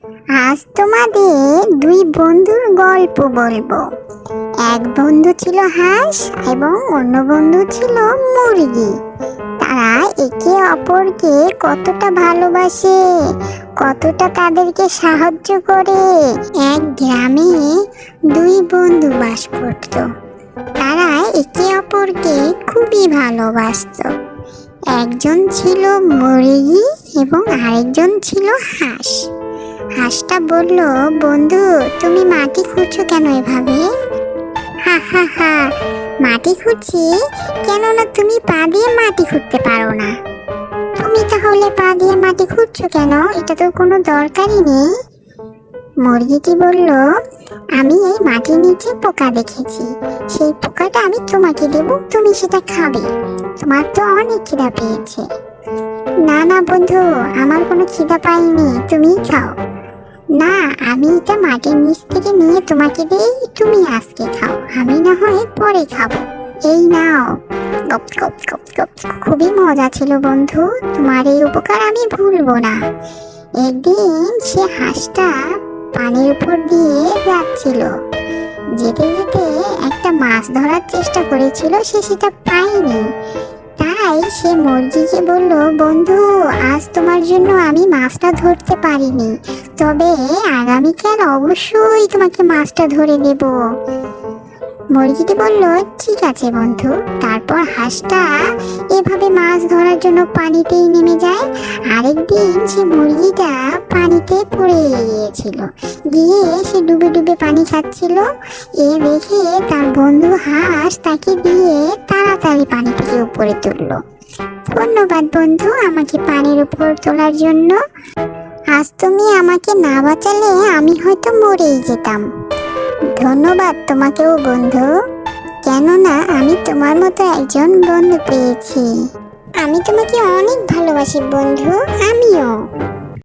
আজ তোমাদের দুই বন্ধুর গল্প বলবো। এক বন্ধু ছিল হাঁস এবং অন্য বন্ধু ছিল মুরগি। তারা একে অপরকে কতটা ভালোবাসে, কতটা তাদেরকে সাহায্য করে। এক গ্রামে দুই বন্ধু বাস করত। তারা একে অপরকে খুবই ভালোবাসতো। একজন ছিল মুরগি এবং আরেকজন ছিল হাঁস। হাঁসটা বলল, বন্ধু তুমি মাটি খুঁড়ছো কেন এভাবে? হা হা হা, মাটি খুঁড়ছি কেননা তুমি পা দিয়ে মাটি খুঁড়তে পারো না। তুমি তাহলে পা দিয়ে মাটি খুঁড়ছো কেন? এটা তো কোনো দরকারই নেই। মুরগিটি বলল, আমি এই মাটির নিচে পোকা দেখেছি, সেই পোকাটা আমি তোমাকে দেব, তুমি সেটা খাবে। তোমার তো অনেক খিদা পেয়েছে। না না বন্ধু, আমার কোনো খিদা পাইনি, তুমিই খাও। না, আমি এটা মাটির নিচ থেকে নিয়ে তোমাকে দেই, তুমি আজকে খাও, আমি না হয় পরে খাবো। এই নাও। গপ গপ গপ গপ। খুবই মজা ছিল বন্ধু, তোমার এই উপকার আমি ভুলবো না। একদিন সে হাঁসটা পানির উপর দিয়ে যাচ্ছিল। যেতে যেতে একটা মাছ ধরার চেষ্টা করেছিল, সে সেটা পায়নি। তাই সে মুরগিকে বলল, বন্ধু আজ তোমার জন্য আমি মাছটা ধরতে পারিনি, তবে আগামীকাল অবশ্যই তোমাকে মাছটা ধরে দেব। মুরগিটি বলল, ঠিক আছে বন্ধু। তারপর হাঁসটা এভাবে মাছ ধরার জন্য পানিতেই নেমে যায়। আরেকদিন সে মুরগিটা পানিতে পড়ে গিয়েছিল, গিয়ে সে ডুবে ডুবে পানি খাচ্ছিল। এ দেখে তার বন্ধু হাঁস তাকে দিয়ে তাড়াতাড়ি পানি থেকে উপরে তুললো। ধন্যবাদ বন্ধু, আমাকে পানির উপর তোলার জন্য। আজ তুমি আমাকে না বাঁচালে আমি হয়তো মরেই যেতাম। ধন্যবাদ তোমাকেও বন্ধু, কেননা আমি তোমার মতো একজন বন্ধু পেয়েছি। আমি তোমাকে অনেক ভালোবাসি বন্ধু, আমিও।